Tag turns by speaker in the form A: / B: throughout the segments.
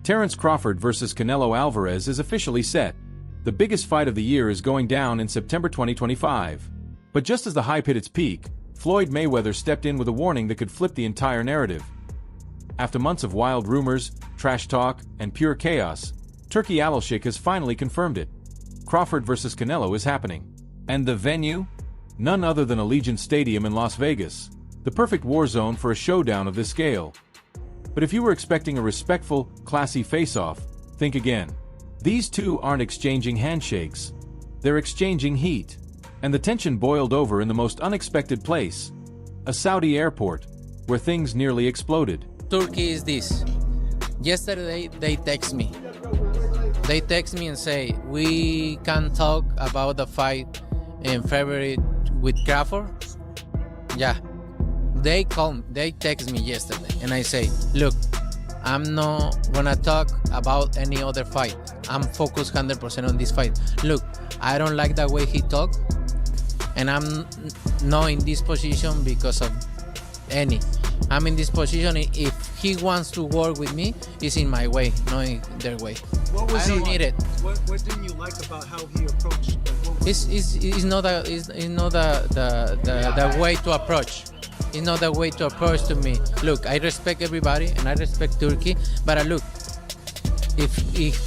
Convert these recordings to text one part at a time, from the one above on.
A: Terence Crawford versus Canelo Alvarez is officially set. The biggest fight of the year is going down in September 2025. But just as the hype hit its peak, Floyd Mayweather stepped in with a warning that could flip the entire narrative. After months of wild rumors, trash talk, and pure chaos, TerenceCrawford has finally confirmed it. Crawford versus Canelo is happening. And the venue? None other than Allegiant Stadium in Las Vegas, the perfect war zone for a showdown of this scale. But if you were expecting a respectful, classy face-off, think again. These two aren't exchanging handshakes. They're exchanging heat. And the tension boiled over in the most unexpected place. A Saudi airport, where things nearly exploded.
B: Turkey is this. Yesterday, they text me. They text me and say, we can talk about the fight in February with Crawford. Yeah. They text me yesterday and I say, look, I'm not gonna talk about any other fight. I'm focused 100% on this fight. Look, I don't like the way he talked and I'm not in this position because of any. I'm in this position if he wants to work with me, it's in my way, not in their way.
C: What was
B: I don't need it.
C: What didn't you like about how he approached?
B: It's not the way to approach. It's not the way to approach to me. Look, I respect everybody and I respect Turkey, but look, if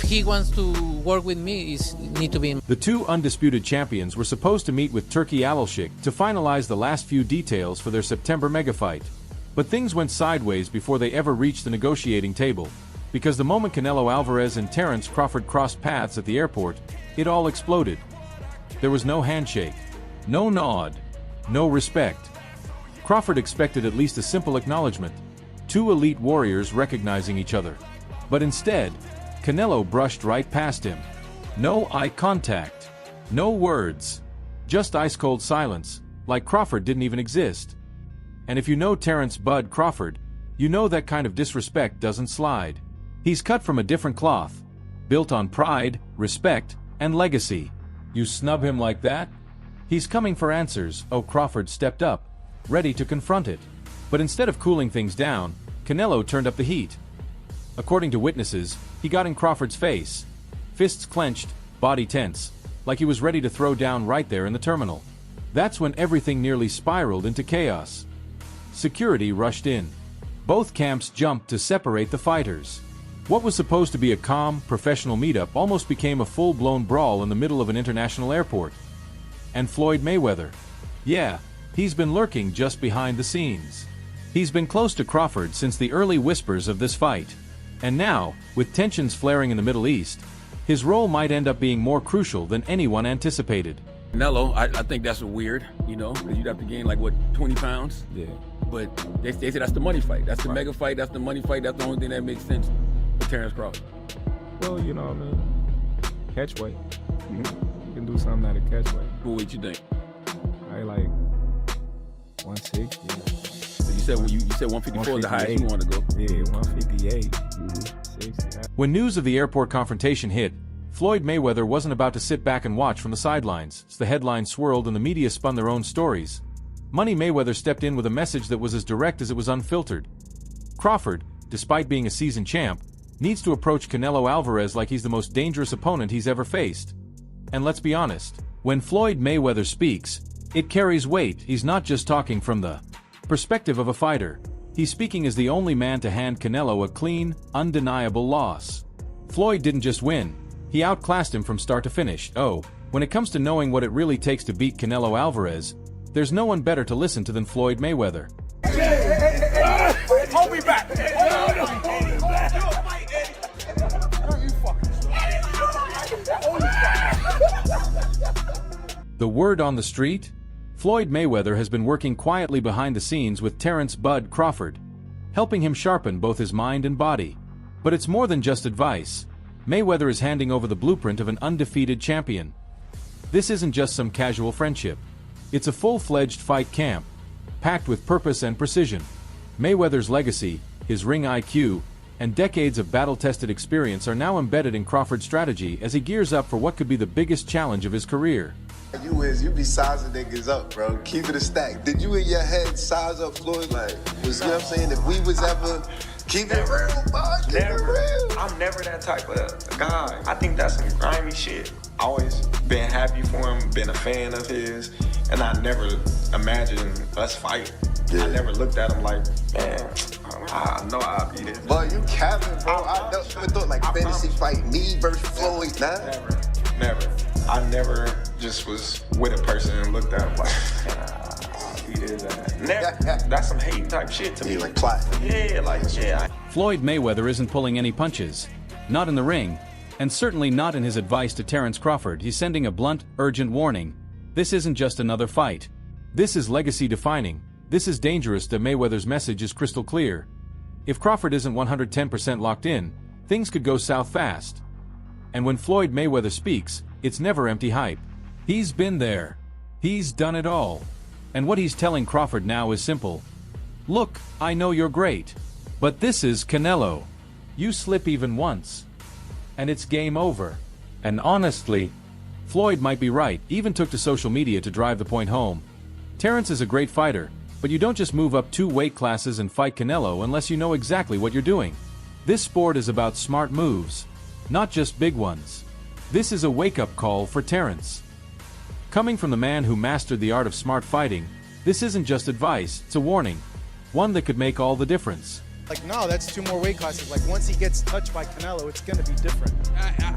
B: he wants to work with me, it need to be.
A: The two undisputed champions were supposed to meet with TerenceCrawford to finalize the last few details for their September mega fight. But things went sideways before they ever reached the negotiating table, because the moment Canelo Alvarez and Terence Crawford crossed paths at the airport, it all exploded. There was no handshake, no nod, no respect. Crawford expected at least a simple acknowledgement, two elite warriors recognizing each other. But instead, Canelo brushed right past him. No eye contact, no words, just ice-cold silence, like Crawford didn't even exist. And if you know Terence "Bud" Crawford, you know that kind of disrespect doesn't slide. He's cut from a different cloth, built on pride, respect, and legacy. You snub him like that? He's coming for answers. Oh, Crawford stepped up, ready to confront it. But instead of cooling things down, Canelo turned up the heat. According to witnesses, he got in Crawford's face, fists clenched, body tense, like he was ready to throw down right there in the terminal. That's when everything nearly spiraled into chaos. Security rushed in. Both camps jumped to separate the fighters. What was supposed to be a calm, professional meetup almost became a full-blown brawl in the middle of an international airport. And Floyd Mayweather. Yeah, he's been lurking just behind the scenes. He's been close to Crawford since the early whispers of this fight. And now, with tensions flaring in the Middle East, his role might end up being more crucial than anyone anticipated.
D: Canelo, I think that's weird, you know, because you'd have to gain like, what, 20 pounds?
E: Yeah.
D: But they say that's the money fight. That's the mega fight, that's the money fight, that's the only thing that makes sense for Terence Crawford.
E: Well, you know what I mean? Catch weight. You can do something out of catch weight.
D: What weight you think?
E: I like 160.
D: So you said 154 is the highest you want to go.
E: Yeah, 158. 60.
A: When news of the airport confrontation hit, Floyd Mayweather wasn't about to sit back and watch from the sidelines. As the headlines swirled and the media spun their own stories, Money Mayweather stepped in with a message that was as direct as it was unfiltered. Crawford, despite being a seasoned champ, needs to approach Canelo Alvarez like he's the most dangerous opponent he's ever faced. And let's be honest, when Floyd Mayweather speaks, it carries weight. He's not just talking from the perspective of a fighter. He's speaking as the only man to hand Canelo a clean, undeniable loss. Floyd didn't just win, he outclassed him from start to finish. Oh, when it comes to knowing what it really takes to beat Canelo Alvarez, there's no one better to listen to than Floyd Mayweather.
C: Hold me back!
A: The word on the street? Floyd Mayweather has been working quietly behind the scenes with Terence "Bud" Crawford, helping him sharpen both his mind and body. But it's more than just advice. Mayweather is handing over the blueprint of an undefeated champion. This isn't just some casual friendship. It's a full-fledged fight camp, packed with purpose and precision. Mayweather's legacy, his ring IQ, and decades of battle-tested experience are now embedded in Crawford's strategy as he gears up for what could be the biggest challenge of his career.
F: You be sizing niggas up, bro. Keep it a stack. Did you in your head size up Floyd? Like, you know what I'm saying? If we was ever Keep it real, bud. Keep it
G: Never.
F: real.
G: I'm never that type of guy. I think that's some grimy shit. Always been happy for him, been a fan of his, and I never imagined us fighting.
F: Yeah.
G: I never looked at him like, man, I know I'll be this.
F: But you capping, bro. I never thought like fantasy fight me versus Floyd, nah.
G: Never. I never just was with a person and looked at him like, he did that. Never. That's some hate type shit to me.
F: Yeah, like plot.
G: Yeah, like, yeah.
A: Floyd Mayweather isn't pulling any punches. Not in the ring, and certainly not in his advice to Terence Crawford. He's sending a blunt, urgent warning. This isn't just another fight. This is legacy defining. This is dangerous. The Mayweather's message is crystal clear. If Crawford isn't 110% locked in, things could go south fast. And when Floyd Mayweather speaks, it's never empty hype. He's been there. He's done it all. And what he's telling Crawford now is simple. Look, I know you're great. But this is Canelo. You slip even once, and it's game over. And honestly, Floyd might be right. Even took to social media to drive the point home. Terence is a great fighter, but you don't just move up 2 weight classes and fight Canelo unless you know exactly what you're doing. This sport is about smart moves, not just big ones. This is a wake-up call for Terence. Coming from the man who mastered the art of smart fighting, this isn't just advice, it's a warning. One that could make all the difference.
C: Like, no, that's 2 more weight classes. Like, once he gets touched by Canelo, it's going to be different.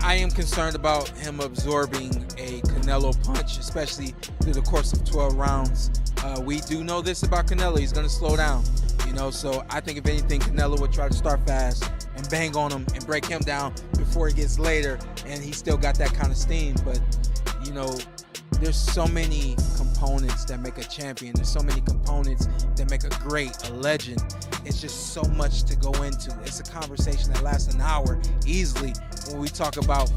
H: I am concerned about him absorbing a Canelo punch, especially through the course of 12 rounds. We do know this about Canelo. He's going to slow down, you know, so I think if anything, Canelo would try to start fast and bang on him and break him down before he gets later, and he still got that kind of steam. But, you know, there's so many components that make a champion. There's so many components that make a great, a legend. It's just so much to go into. It's a conversation that lasts an hour easily when we talk about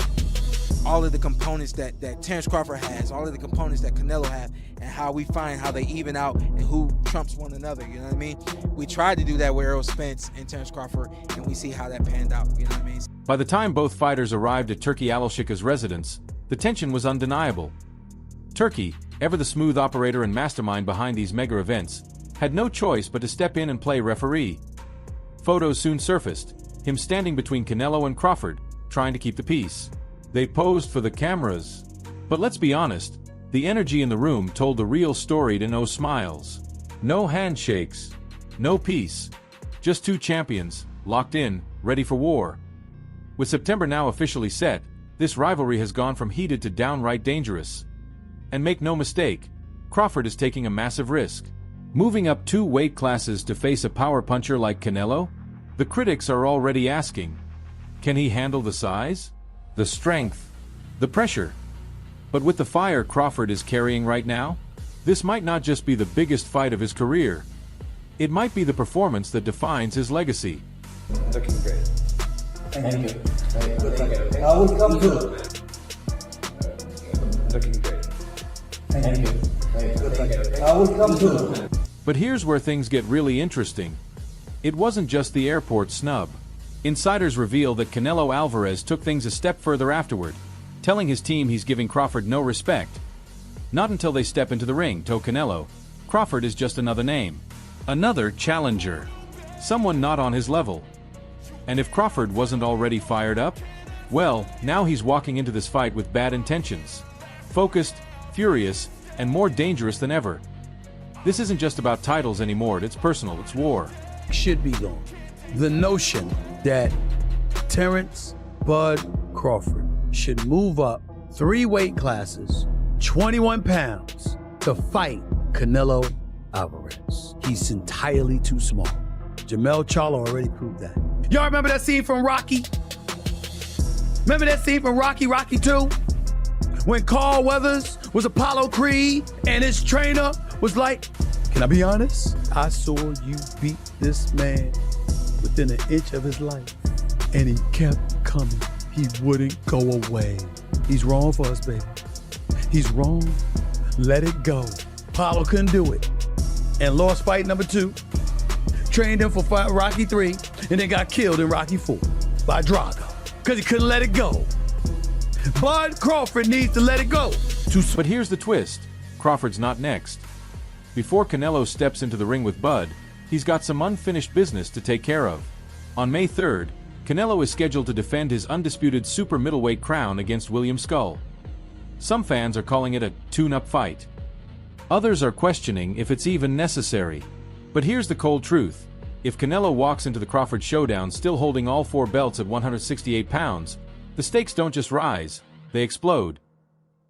H: all of the components that Terence Crawford has, all of the components that Canelo has, and how we find how they even out and who trumps one another, you know what I mean? We tried to do that with Errol Spence and Terence Crawford, and we see how that panned out, you know what I mean?
A: By the time both fighters arrived at Turki Alashika's residence, the tension was undeniable. Turki, ever the smooth operator and mastermind behind these mega events, had no choice but to step in and play referee. Photos soon surfaced, him standing between Canelo and Crawford, trying to keep the peace. They posed for the cameras. But let's be honest, the energy in the room told the real story to no smiles. No handshakes. No peace. Just 2 champions, locked in, ready for war. With September now officially set, this rivalry has gone from heated to downright dangerous. And make no mistake, Crawford is taking a massive risk. Moving up 2 weight classes to face a power puncher like Canelo? The critics are already asking, can he handle the size? The strength? The pressure? But with the fire Crawford is carrying right now, this might not just be the biggest fight of his career. It might be the performance that defines his legacy.
I: Looking great. Thank you. I will come to it. Looking great. Thank you. I will come to it.
A: But here's where things get really interesting. It wasn't just the airport snub. Insiders reveal that CaneloAlvarez took things a step further afterward, telling his team he's giving Crawford no respect. Not until they step into the ring, to Canelo, Crawford is just another name. Another challenger. Someone not on his level. And if Crawford wasn't already fired up, well, now he's walking into this fight with bad intentions. Focused, furious, and more dangerous than ever. This isn't just about titles anymore, it's personal, it's war.
J: Should be gone. The notion that Terence Bud Crawford should move up 3 weight classes, 21 pounds, to fight Canelo Alvarez. He's entirely too small. Jamel Charlo already proved that. Y'all remember that scene from Rocky? Remember that scene from Rocky 2? When Carl Weathers was Apollo Creed and his trainer was like, can I be honest? I saw you beat this man within an inch of his life. And he kept coming. He wouldn't go away. He's wrong for us, baby. He's wrong. Let it go. Apollo couldn't do it. And lost fight number 2. Trained him for fight Rocky 3. And then got killed in Rocky 4 by Drago. Because he couldn't let it go. Bud Crawford needs to let it go.
A: But here's the twist. Crawford's not next. Before Canelo steps into the ring with Bud, he's got some unfinished business to take care of. On May 3rd, Canelo is scheduled to defend his undisputed super middleweight crown against William Skull. Some fans are calling it a tune-up fight. Others are questioning if it's even necessary. But here's the cold truth. If Canelo walks into the Crawford showdown still holding all 4 belts at 168 pounds, the stakes don't just rise, they explode.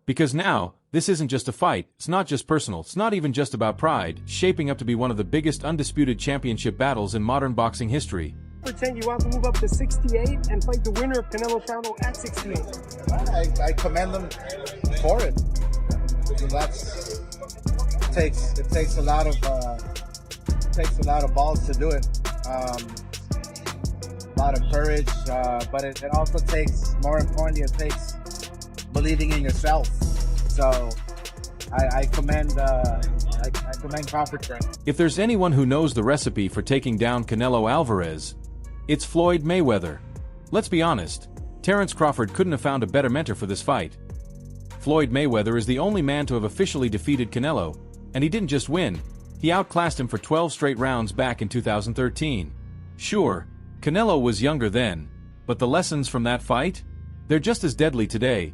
A: Because now, this isn't just a fight, it's not just personal, it's not even just about pride, it's shaping up to be one of the biggest undisputed championship battles in modern boxing history.
K: Pretend you want to move up to 68 and fight the winner of Canelo Charlo at 68.
I: I commend them for it. It takes a lot of balls to do it. A lot of courage, but it also takes, more importantly, it takes believing in yourself. So I commend Crawford for it.
A: If there's anyone who knows the recipe for taking down CaneloAlvarez, it's Floyd Mayweather. Let's be honest, TerenceCrawford couldn't have found a better mentor for this fight. Floyd Mayweather is the only man to have officially defeated Canelo, and he didn't just win, he outclassed him for 12 straight rounds back in 2013. Sure, Canelo was younger then, but the lessons from that fight? They're just as deadly today.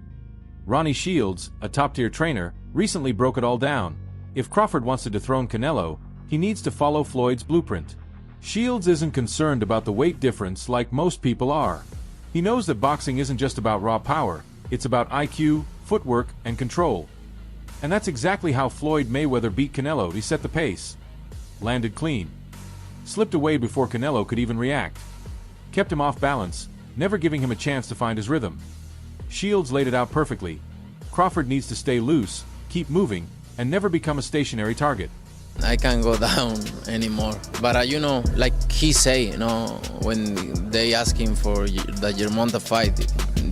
A: Ronnie Shields, a top-tier trainer, recently broke it all down. If Crawford wants to dethrone Canelo, he needs to follow Floyd's blueprint. Shields isn't concerned about the weight difference like most people are. He knows that boxing isn't just about raw power, it's about IQ, footwork, and control. And that's exactly how Floyd Mayweather beat Canelo. He set the pace, landed clean, slipped away before Canelo could even react, kept him off balance, never giving him a chance to find his rhythm. Shields laid it out perfectly. Crawford needs to stay loose, keep moving, and never become a stationary target.
B: I can't go down anymore. But you know, like he say, you know, when they ask him for the Germonta fight,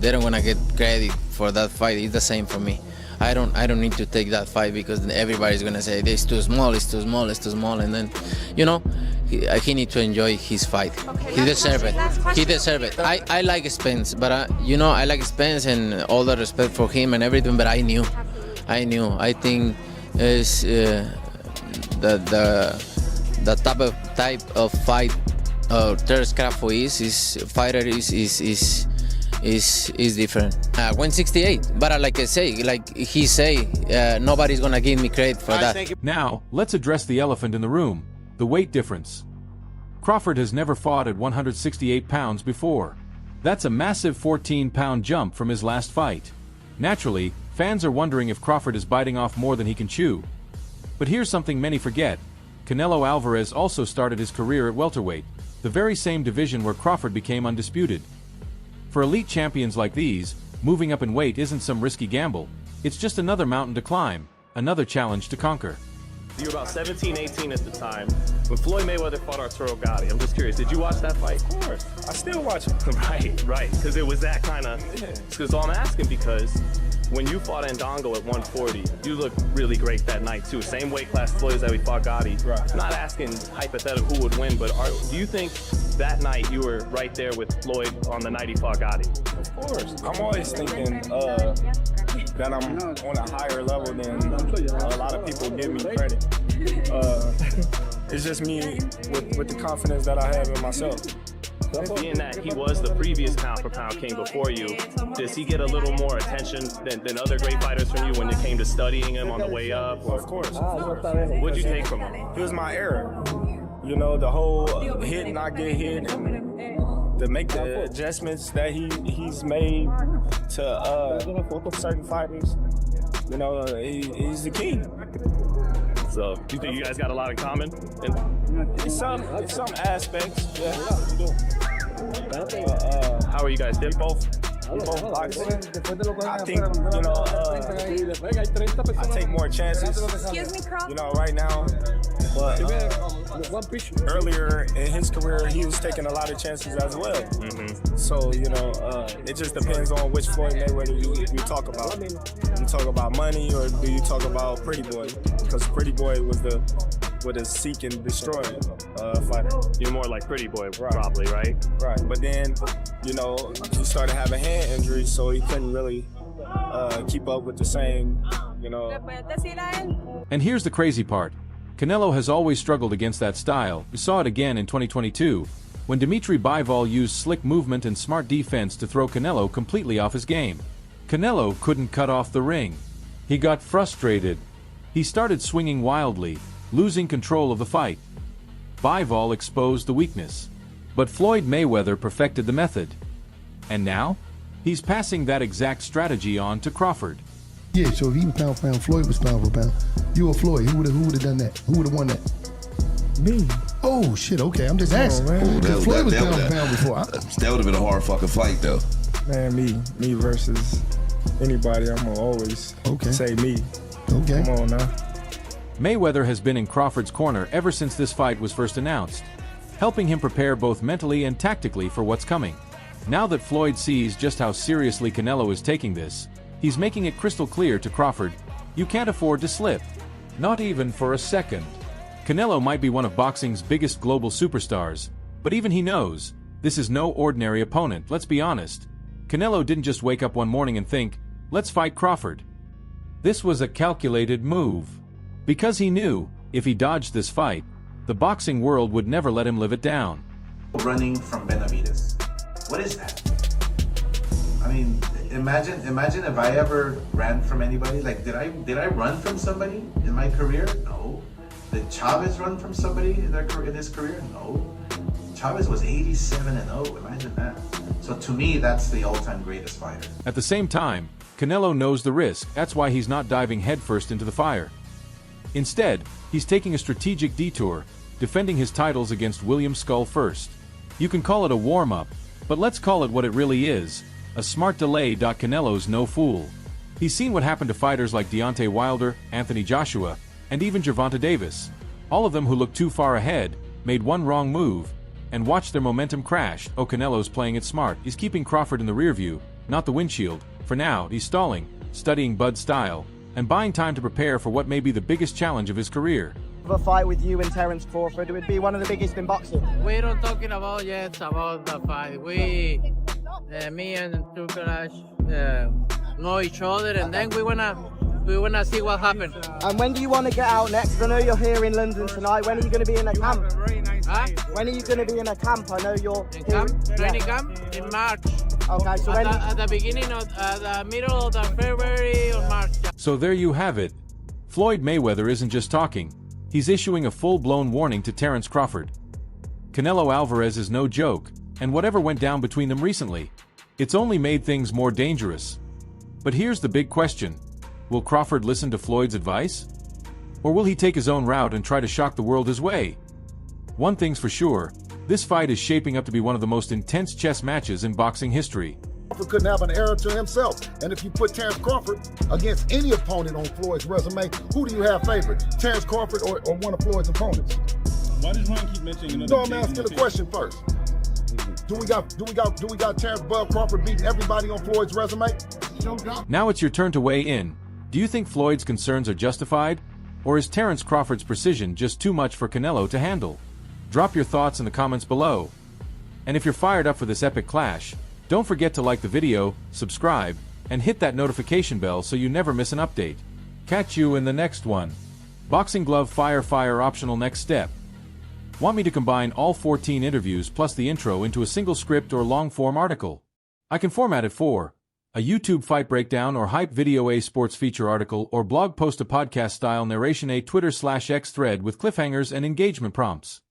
B: they don't wanna get credit for that fight. It's the same for me. I don't need to take that fight because everybody's gonna say it's too small, it's too small, it's too small, and then, you know, he need to enjoy his fight. Okay, he deserves it. He deserves it. I like Spence, but you know, I like Spence and all the respect for him and everything. But I knew. I think is the type of fight TerenceCrawford is different. 168, but like I say, like he say, nobody's gonna give me credit for that.
A: Now, let's address the elephant in the room, the weight difference. Crawford has never fought at 168 pounds before. That's a massive 14-pound jump from his last fight. Naturally, fans are wondering if Crawford is biting off more than he can chew. But here's something many forget. CaneloAlvarez also started his career at welterweight, the very same division where Crawford became undisputed. For elite champions like these, moving up in weight isn't some risky gamble. It's just another mountain to climb, another challenge to conquer.
L: You were about 17, 18 at the time when Floyd Mayweather fought Arturo Gatti. I'm just curious, did you watch that fight?
E: Of course. I still watch it.
L: Right. Because it was that kind of... Because I'm asking because when you fought Ndongo at 140, you looked really great that night too. Same weight class Floyd that we fought Gatti.
E: Right.
L: Not asking hypothetical who would win, but do you think that night you were right there with Floyd on the night he fought Gatti?
E: Of course. I'm always thinking that I'm on a higher level than a lot of people give me credit. It's just me with the confidence that I have in myself.
L: Being that he was the previous pound-for-pound king before you, does he get a little more attention than other great fighters from you when it came to studying him on the way up?
E: Of course.
L: What'd you take from him?
E: He was my era. You know, the whole hit and not get hit, to make the adjustments that he's made to certain fighters. You know, he's the king.
L: So, do you think you guys got a lot in common?
E: In some aspects, yeah.
L: How are you guys different?
E: Both boxing. I think, you know, I take more chances.
M: Excuse me, Crawford.
E: You know, right now. But earlier in his career, he was taking a lot of chances as well.
L: Mm-hmm.
E: So, you know, it just depends on which Floyd Mayweather you talk about. You talk about money, or do you talk about Pretty Boy? Because Pretty Boy was the seek and destroy fighter.
L: You're more like Pretty Boy, probably, right?
E: Right. But then, you know, he started having hand injuries, so he couldn't really keep up with the same, you know.
A: And here's the crazy part. Canelo has always struggled against that style. We saw it again in 2022, when Dimitri Bivol used slick movement and smart defense to throw Canelo completely off his game. Canelo couldn't cut off the ring. He got frustrated. He started swinging wildly, losing control of the fight. Bivol exposed the weakness. But Floyd Mayweather perfected the method. And now, he's passing that exact strategy on to Crawford.
M: Yeah, so if he was pound for pound, Floyd was pound for pound. You or Floyd, who would have done that? Who would have won that?
E: Me.
M: Oh, shit, okay, I'm just asking. Because Floyd was pound for pound before.
N: That would have been a hard fucking fight, though.
E: Man, me versus anybody, I'm going to always say me.
M: Okay.
E: Come on now.
A: Mayweather has been in Crawford's corner ever since this fight was first announced, helping him prepare both mentally and tactically for what's coming. Now that Floyd sees just how seriously Canelo is taking this, he's making it crystal clear to Crawford, you can't afford to slip. Not even for a second. Canelo might be one of boxing's biggest global superstars, but even he knows, this is no ordinary opponent, let's be honest. Canelo didn't just wake up one morning and think, let's fight Crawford. This was a calculated move. Because he knew, if he dodged this fight, the boxing world would never let him live it down.
O: Running from Benavides. What is that? I mean, imagine if I ever ran from anybody. Like, did I run from somebody in my career? No. Did Chavez run from somebody in his career? No. Chavez was 87-0. Imagine that. So to me, that's the all-time greatest fighter.
A: At the same time, Canelo knows the risk. That's why he's not diving headfirst into the fire. Instead, he's taking a strategic detour, defending his titles against William Skull first. You can call it a warm-up, but let's call it what it really is, a smart delay. Canelo's no fool. He's seen what happened to fighters like Deontay Wilder, Anthony Joshua, and even Gervonta Davis. All of them who looked too far ahead, made one wrong move, and watched their momentum crash. Oh, Canelo's playing it smart. He's keeping Crawford in the rear view, not the windshield. For now, he's stalling, studying Bud's style, and buying time to prepare for what may be the biggest challenge of his career.
P: A fight with you and Terence,Crawford, it would be one of the biggest in boxing.
B: We don't talking about yet about the fight. We, me and Turkarash know each other, and then we wanna see what happens.
P: And when do you want to get out next? I know you're here in London tonight. When are you going to be in a camp?
B: Huh?
P: When are you going to be in a camp? I know you're
B: in camp. Training camp in March.
P: Okay, so
B: at the beginning of the middle of the February or March.
A: So there you have it. Floyd Mayweather isn't just talking. He's issuing a full-blown warning to Terence Crawford. CaneloAlvarez is no joke, and whatever went down between them recently, it's only made things more dangerous. But here's the big question. Will Crawford listen to Floyd's advice? Or will he take his own route and try to shock the world his way? One thing's for sure, this fight is shaping up to be one of the most intense chess matches in boxing history.
Q: Crawford couldn't have an error to himself. And if you put Terence Crawford against any opponent on Floyd's resume, who do you have favored? Terence Crawford or one of Floyd's opponents?
R: Why does Ryan keep mentioning another?
Q: No, I'm asking the question first. Do we got Terence Bud Crawford beating everybody on Floyd's resume?
A: Now it's your turn to weigh in. Do you think Floyd's concerns are justified? Or is Terence Crawford's precision just too much for Canelo to handle? Drop your thoughts in the comments below. And if you're fired up for this epic clash, don't forget to like the video, subscribe, and hit that notification bell so you never miss an update. Catch you in the next one. Boxing glove fire optional next step. Want me to combine all 14 interviews plus the intro into a single script or long-form article? I can format it for a YouTube fight breakdown or hype video, a sports feature article, or blog post, a podcast-style narration, a Twitter/X thread with cliffhangers and engagement prompts.